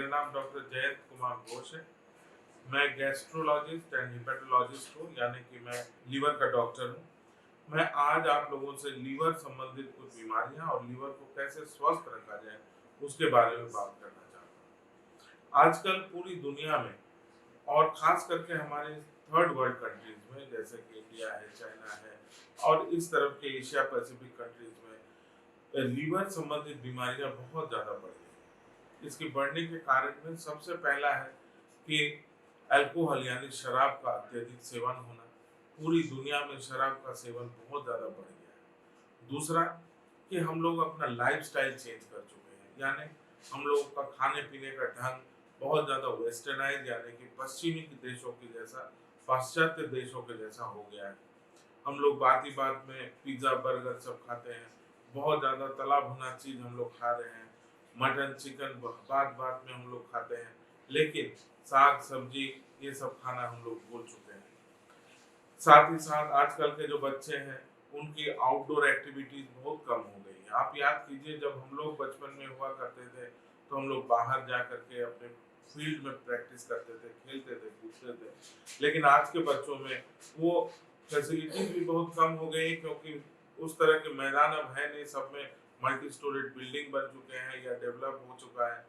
मेरा नाम डॉक्टर जयंत कुमार घोष है। मैं गैस्ट्रोलॉजिस्ट एंड हिपेटोलॉजिस्ट हूँ, यानी कि मैं लीवर का डॉक्टर हूँ। मैं आज आप लोगों से लीवर संबंधित कुछ बीमारियां और लीवर को कैसे स्वस्थ रखा जाए उसके बारे में बात करना चाहता हूँ। आजकल पूरी दुनिया में और खास करके हमारे थर्ड वर्ल्ड कंट्रीज में, जैसे कि इंडिया है, चाइना है और इस तरफ के एशिया पैसिफिक कंट्रीज में लीवर संबंधित बीमारियां बहुत ज़्यादा बढ़ गई हैं। इसके बढ़ने के कारण में सबसे पहला है कि अल्कोहल यानी शराब का अत्यधिक सेवन होना। पूरी दुनिया में शराब का सेवन बहुत ज़्यादा बढ़ गया है। दूसरा कि हम लोग अपना लाइफस्टाइल चेंज कर चुके हैं, यानी हम लोगों का खाने पीने का ढंग बहुत ज़्यादा वेस्टर्नाइज यानी कि पश्चिमी देशों के जैसा, पाश्चात्य देशों के जैसा हो गया है। हम लोग बात ही बात में पिज्ज़ा बर्गर सब खाते हैं, बहुत ज़्यादा तला भुना चीज़ हम लोग खा रहे हैं, मटन चिकन बात बात में हम लोग खाते हैं, लेकिन साग सब्जी ये सब खाना हम लोग भूल चुके हैं। साथ ही साथ आजकल के जो बच्चे हैं उनकी आउटडोर एक्टिविटीज बहुत कम हो गई है। आप याद कीजिए, जब हम लोग बचपन में हुआ करते थे तो हम लोग बाहर जा करके अपने फील्ड में प्रैक्टिस करते थे, खेलते थे, कूदते थे। लेकिन आज के बच्चों में वो फैसिलिटीज भी बहुत कम हो गई, क्योंकि उस तरह के मैदान अब है नहीं। सब में मल्टी स्टोरेड बिल्डिंग बन चुके हैं या डेवलप हो चुका है,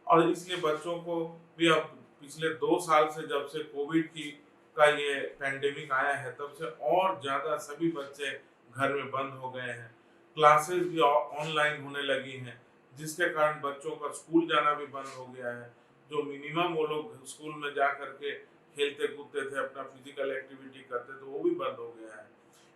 और इसलिए बच्चों को भी अब पिछले 2 साल से, जब से कोविड की का ये पैंडेमिक आया है, तब से और ज़्यादा सभी बच्चे घर में बंद हो गए हैं। क्लासेस भी ऑनलाइन होने लगी हैं, जिसके कारण बच्चों का स्कूल जाना भी बंद हो गया है। जो मिनिमम वो लोग स्कूल में जा करके खेलते कूदते थे, अपना फिजिकल एक्टिविटी करते थे, वो भी बंद हो गया है।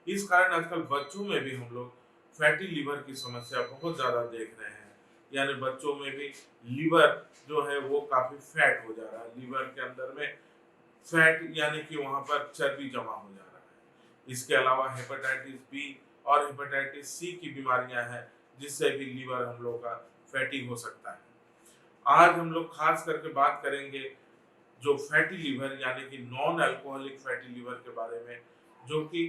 इस कारण आजकल बच्चों में भी हम लोग फैटी लीवर की समस्या बहुत ज़्यादा देख रहे हैं, यानी बच्चों में भी लीवर जो है वो काफ़ी फैट हो जा रहा है। लीवर के अंदर में फैट यानी कि वहाँ पर चर्बी जमा हो जा रहा है। इसके अलावा हेपेटाइटिस बी और हेपेटाइटिस सी की बीमारियां हैं, जिससे भी लीवर हम लोग का फैटी हो सकता है। आज हम लोग खास करके बात करेंगे जो फैटी लीवर यानी कि नॉन अल्कोहलिक फैटी लीवर के बारे में, जो कि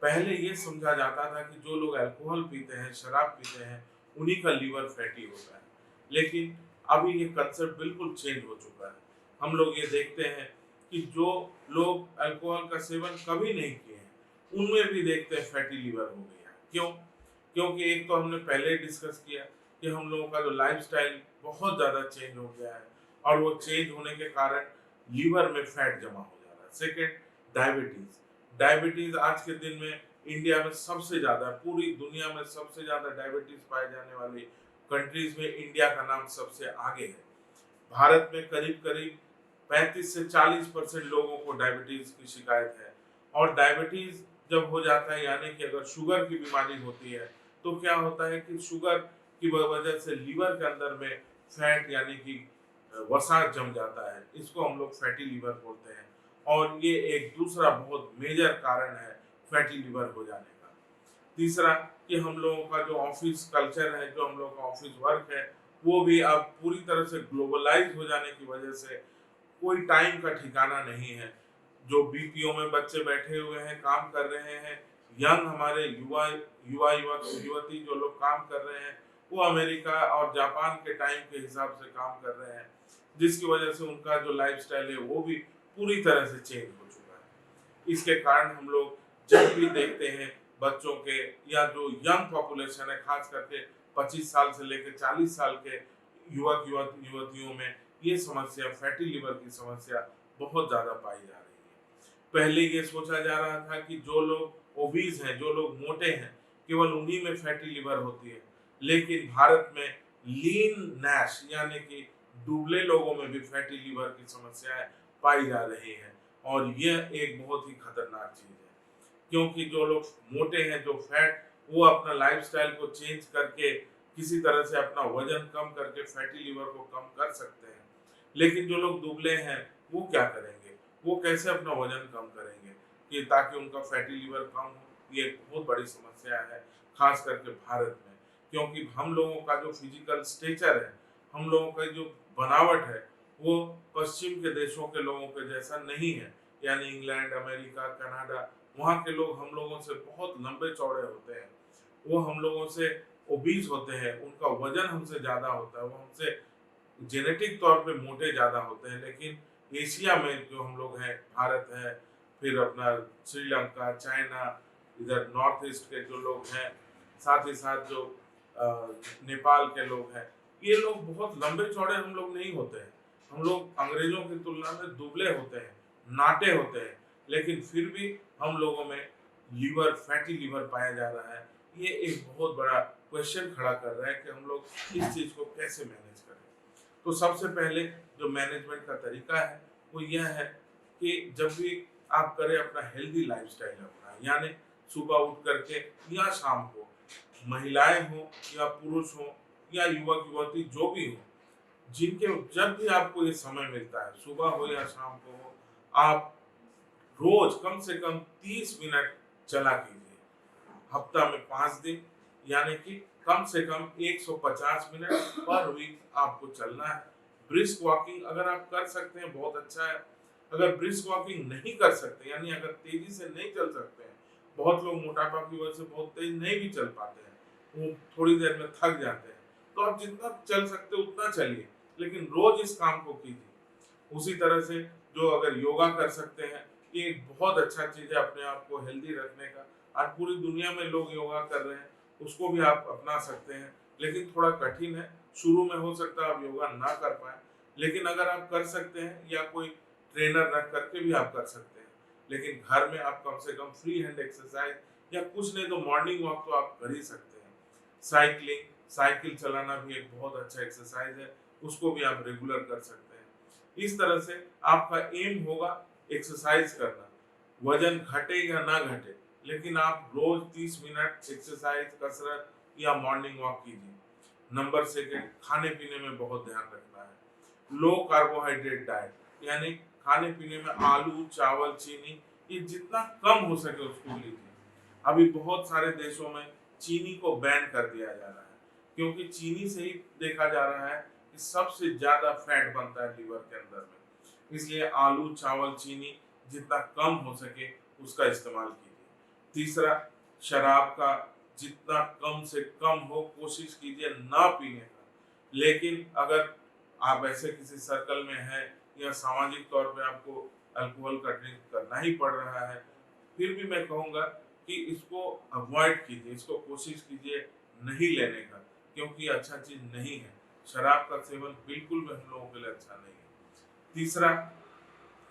पहले ये समझा जाता था कि जो लोग अल्कोहल पीते हैं, शराब पीते हैं, उन्हीं का लीवर फैटी होता है। लेकिन अभी ये कंसेप्ट बिल्कुल चेंज हो चुका है। हम लोग ये देखते हैं कि जो लोग अल्कोहल का सेवन कभी नहीं किए हैं, उनमें भी देखते हैं फैटी लीवर हो गया। क्यों? क्योंकि एक तो हमने पहले डिस्कस किया कि हम लोगों का जो लाइफस्टाइल बहुत ज़्यादा चेंज हो गया है, और वो चेंज होने के कारण लीवर में फैट जमा हो जा रहा है। Second, diabetes. डायबिटीज आज के दिन में इंडिया में सबसे ज़्यादा, पूरी दुनिया में सबसे ज़्यादा डायबिटीज पाए जाने वाली कंट्रीज में इंडिया का नाम सबसे आगे है। भारत में करीब करीब 35 से 40% लोगों को डायबिटीज की शिकायत है। और डायबिटीज जब हो जाता है, यानी कि अगर शुगर की बीमारी होती है, तो क्या होता है कि शुगर की वजह से लीवर के अंदर में फैट यानी कि वसा जम जाता है। इसको हम लोग फैटी लीवर बोलते हैं, और ये एक दूसरा बहुत मेजर कारण है फैटी लीवर हो जाने का। तीसरा कि हम लोगों का जो ऑफिस कल्चर है, जो हम लोगों का ऑफिस वर्क है, वो भी अब पूरी तरह से ग्लोबलाइज हो जाने की वजह से कोई टाइम का ठिकाना नहीं है। जो बीपीओ में बच्चे बैठे हुए हैं, काम कर रहे हैं, यंग हमारे युवा युवा युवक युवती जो लोग काम कर रहे हैं, वो अमेरिका और जापान के टाइम के हिसाब से काम कर रहे हैं, जिसकी वजह से उनका जो लाइफस्टाइल है वो भी पूरी तरह से चेंज हो चुका है। इसके कारण हम लोग जब भी देखते हैं बच्चों के या जो यंग पॉपुलेशन है, खास करके 25 साल से लेकर 40 साल के युवक युवतियों में ये समस्या, फैटी लिवर की समस्या बहुत ज़्यादा पाई जा रही है। पहले ये सोचा जा रहा था कि जो लोग ओबीज हैं, जो लोग मोटे हैं, केवल उन्हीं में फैटी लिवर होती है, लेकिन भारत में लीन नैश यानी कि दुबले लोगों में भी फैटी लिवर की समस्याएं पाई जा रही हैं, और यह एक बहुत ही खतरनाक चीज़ है। क्योंकि जो लोग मोटे हैं, जो फैट, वो अपना लाइफस्टाइल को चेंज करके किसी तरह से अपना वजन कम करके फैटी लिवर को कम कर सकते हैं। लेकिन जो लोग दुबले हैं, वो क्या करेंगे? वो कैसे अपना वजन कम करेंगे कि ताकि उनका फैटी लिवर कम हो? ये एक बहुत बड़ी समस्या है, खास करके भारत में। क्योंकि हम लोगों का जो फिजिकल स्ट्रक्चर है, हम लोगों का जो बनावट है, वो पश्चिम के देशों के लोगों के जैसा नहीं है। यानी इंग्लैंड, अमेरिका, कनाडा, वहाँ के लोग हम लोगों से बहुत लंबे चौड़े होते हैं। वो हम लोगों से ओबीज होते हैं, उनका वजन हमसे ज़्यादा होता है, वो हमसे जेनेटिक तौर पे मोटे ज़्यादा होते हैं, लेकिन एशिया में जो हम लोग हैं, भारत है, फिर अपना श्रीलंका, चाइना, इधर नॉर्थ ईस्ट के जो लोग हैं, साथ ही साथ जो अ, नेपाल के लोग हैं, ये लोग बहुत लंबे चौड़े हम लोग नहीं होते हैं। हम लोग अंग्रेजों की तुलना में दुबले होते हैं, नाटे होते हैं, लेकिन फिर भी हम लोगों में लीवर, फैटी लीवर पाया जा रहा है। ये एक बहुत बड़ा क्वेश्चन खड़ा कर रहा है कि हम लोग इस चीज़ को कैसे मैनेज करें। तो सबसे पहले जो मैनेजमेंट का तरीका है वो यह है कि जब भी आप करें अपना हेल्दी लाइफस्टाइल अपना, यानी सुबह उठ करके या शाम को, महिलाएं हो या पुरुष हो या युवक युवती जो भी हो, जिनके जब भी आपको ये समय मिलता है, सुबह हो या शाम को हो, आप रोज कम से कम 30 मिनट चला कीजिए। हफ्ता में 5 दिन, यानी कि कम से कम 150 मिनट पर वीक आपको चलना है। ब्रिस्क वॉकिंग अगर आप कर सकते हैं बहुत अच्छा है। अगर ब्रिस्क वॉकिंग नहीं कर सकते, यानी अगर तेजी से नहीं चल सकते हैं, बहुत लोग मोटापा की वजह से बहुत तेज नहीं भी चल पाते हैं, वो थोड़ी देर में थक जाते हैं, तो आप जितना चल सकते हो उतना चलिए, लेकिन रोज इस काम को कीजिए। उसी तरह से जो अगर योगा कर सकते हैं, ये एक बहुत अच्छा चीज है अपने आप को हेल्दी रखने का। आज पूरी दुनिया में लोग योगा कर रहे हैं, उसको भी आप अपना सकते हैं, लेकिन थोड़ा कठिन है। शुरू में हो सकता है आप योगा ना कर पाए, लेकिन अगर आप कर सकते हैं या कोई ट्रेनर रख करके भी आप कर सकते हैं, लेकिन घर में आप कम से कम फ्री हैंड एक्सरसाइज या कुछ नहीं तो मॉर्निंग वॉक तो आप कर ही सकते हैं। साइकिलिंग, साइकिल चलाना भी एक बहुत अच्छा एक्सरसाइज है, उसको भी आप रेगुलर कर सकते हैं। इस तरह से आपका एम होगा एक्सरसाइज करना, वजन घटे या ना घटे, लेकिन आप रोज 30 मिनट एक्सरसाइज, कसरत या मॉर्निंग वॉक कीजिए। नंबर सेकंड, खाने पीने में बहुत ध्यान रखना है। लो कार्बोहाइड्रेट डाइट, यानी खाने पीने में आलू, चावल, चीनी, ये जितना कम हो सके उसको लीजिए। अभी बहुत सारे देशों में चीनी को बैन कर दिया जा रहा है, क्योंकि चीनी से ही देखा जा रहा है कि सबसे ज्यादा फैट बनता है लीवर के अंदर में। इसलिए आलू, चावल, चीनी जितना कम हो सके उसका इस्तेमाल कीजिए। तीसरा, शराब का जितना कम से कम हो कोशिश कीजिए ना पीने का। लेकिन अगर आप ऐसे किसी सर्कल में हैं या सामाजिक तौर पे आपको अल्कोहल का ड्रिंक करना ही पड़ रहा है, फिर भी मैं कहूँगा कि इसको अवॉइड कीजिए, इसको कोशिश कीजिए नहीं लेने का, क्योंकि अच्छा चीज़ नहीं है। शराब का सेवन बिल्कुल भी हम लोगों के लिए अच्छा नहीं है। तीसरा,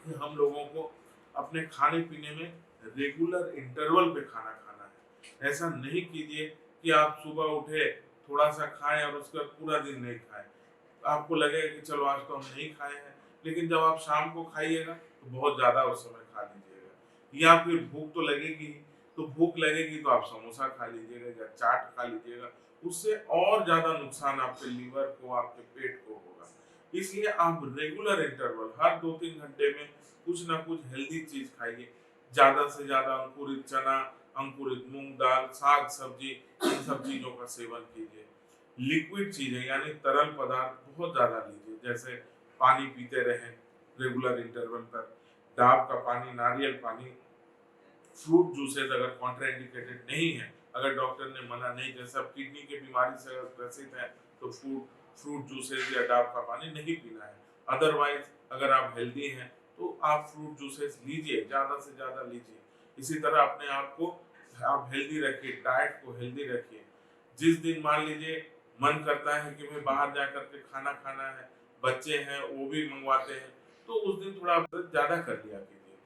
कि हम लोगों को अपने खाने पीने में रेगुलर इंटरवल पे खाना खाना है। ऐसा नहीं कीजिए कि आप सुबह उठे, थोड़ा सा खाएं और उसके बाद पूरा दिन नहीं खाएं। आपको लगेगा कि चलो आज तो हम नहीं खाए हैं, लेकिन जब आप शाम को खाइएगा तो बहुत ज़्यादा उस समय खा लीजिएगा। या फिर भूख तो लगेगी ही, तो भूख लगेगी तो आप समोसा खा लीजिएगा या चाट खा लीजिएगा, उससे और ज़्यादा नुकसान आपके लीवर को, आपके पेट को होगा। इसलिए आप रेगुलर इंटरवल हर 2-3 घंटे में कुछ ना कुछ हेल्दी चीज खाइए। ज्यादा से ज्यादा अंकुरित चना, अंकुरित मूंग दाल, साग सब्जी, इन सब चीजों का सेवन कीजिए। लिक्विड चीजें यानी तरल पदार्थ बहुत ज्यादा लीजिए, जैसे पानी पीते रहें रेगुलर इंटरवल पर। डाब का पानी, नारियल पानी, फ्रूट जूसेस अगर कॉन्ट्राइंडिकेटेड नहीं है, अगर डॉक्टर ने मना नहीं, जैसे आप किडनी की बीमारी से अगर ग्रसित है तो फ्रूट जूसेस या डाब का पानी नहीं पीना है। अदरवाइज अगर आप हेल्दी हैं तो आप फ्रूट जूसेस लीजिए, ज़्यादा से ज़्यादा लीजिए। इसी तरह अपने आप को आप हेल्दी रखिए, डाइट को हेल्दी रखिए। जिस दिन मान लीजिए मन करता है कि मैं बाहर जा करके खाना खाना है, बच्चे हैं वो भी मंगवाते हैं, तो उस दिन थोड़ा ज़्यादा कर लिया कीजिए।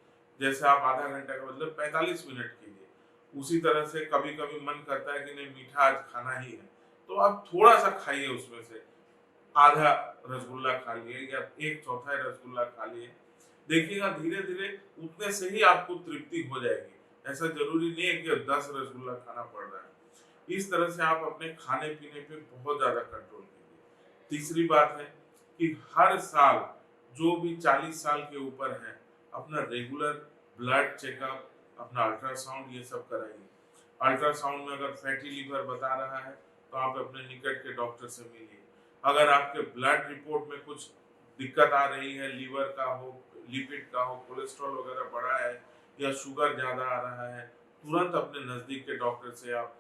जैसे आप आधा घंटा का मतलब 45 मिनट कीजिए। उसी तरह से कभी कभी मन करता है कि नहीं मीठा आज खाना ही है, तो आप थोड़ा सा खाइए, उसमें से आधा रसगुल्ला खा लिए या एक चौथाई रसगुल्ला खा लिए। देखिएगा धीरे धीरे उतने से ही आपको तृप्ति हो जाएगी। ऐसा जरूरी नहीं है कि 10 रसगुल्ला खाना पड़ रहा है। इस तरह से आप अपने खाने पीने पे बहुत ज्यादा कंट्रोल कीजिए। तीसरी बात है कि हर साल जो भी 40 साल के ऊपर है, अपना रेगुलर ब्लड चेकअप, अपना अल्ट्रासाउंड, ये सब कराइए। अल्ट्रासाउंड में अगर फैटी लीवर बता रहा है तो आप अपने निकट के डॉक्टर से मिलिए। अगर आपके ब्लड रिपोर्ट में कुछ दिक्कत आ रही है, लीवर का हो, लिपिड का हो, कोलेस्ट्रॉल वगैरह बढ़ा है या शुगर ज़्यादा आ रहा है, तुरंत अपने नज़दीक के डॉक्टर से आप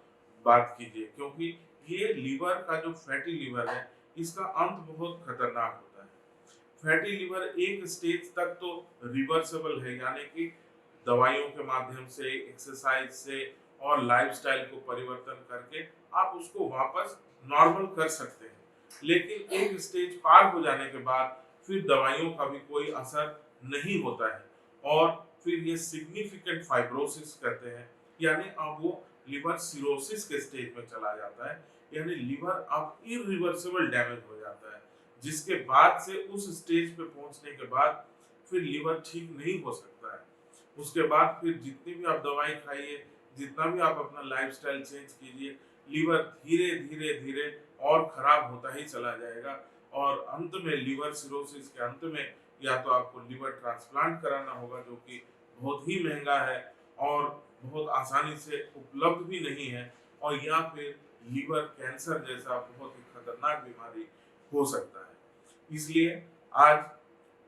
बात कीजिए, क्योंकि ये लीवर का जो फैटी लीवर है इसका अंत बहुत खतरनाक होता है। फैटी लिवर एक स्टेज तक तो रिवर्सेबल है, यानी कि दवाइयों के माध्यम से, एक्सरसाइज से और लाइफस्टाइल को परिवर्तन करके आप उसको वापस नॉर्मल कर सकते हैं। लेकिन एक स्टेज पार हो जाने के बाद फिर दवाइयों का भी कोई असर नहीं होता है और फिर ये सिग्निफिकेंट फाइब्रोसिस कहते हैं, यानी अब वो लिवर सिरोसिस के स्टेज में चला जाता है, यानी लिवर अब इरिवर्सिबल डैमेज हो जाता है, जिसके बाद से उस स्टेज पे पहुंचने के बाद फिर लिवर ठीक नहीं हो सकता है। उसके बाद फिर जितनी भी आप दवाई खाइए, जितना भी आप अपना लाइफस्टाइल चेंज कीजिए, लिवर धीरे धीरे धीरे और खराब होता ही चला जाएगा और अंत में लिवर सिरोसिस के अंत में या तो आपको लिवर ट्रांसप्लांट कराना होगा, जो कि बहुत ही महंगा है और बहुत आसानी से उपलब्ध भी नहीं है, और या फिर लिवर कैंसर जैसा बहुत ही खतरनाक बीमारी हो सकता है। इसलिए आज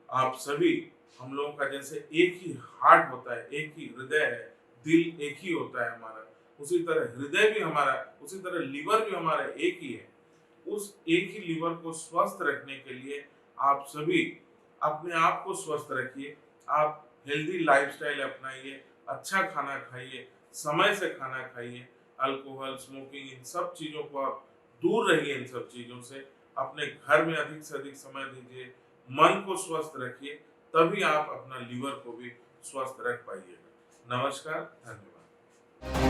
आप सभी, हम लोगों का जैसे एक ही हार्ट होता है, एक ही हृदय है, दिल एक ही होता है हमारा, उसी तरह हृदय भी हमारा, उसी तरह लिवर भी हमारा एक ही है। उस एक ही लिवर को स्वस्थ रखने के लिए आप सभी अपने आप को स्वस्थ रखिए, आप हेल्दी लाइफस्टाइल अपनाइए, अच्छा खाना खाइए, समय से खाना खाइए, अल्कोहल, स्मोकिंग, इन सब चीज़ों को आप दूर रहिए। इन सब चीज़ों से अपने घर में अधिक से अधिक समय दीजिए, मन को स्वस्थ रखिए, तभी आप अपना लिवर को भी स्वस्थ रख पाइएगा। नमस्कार, धन्यवाद।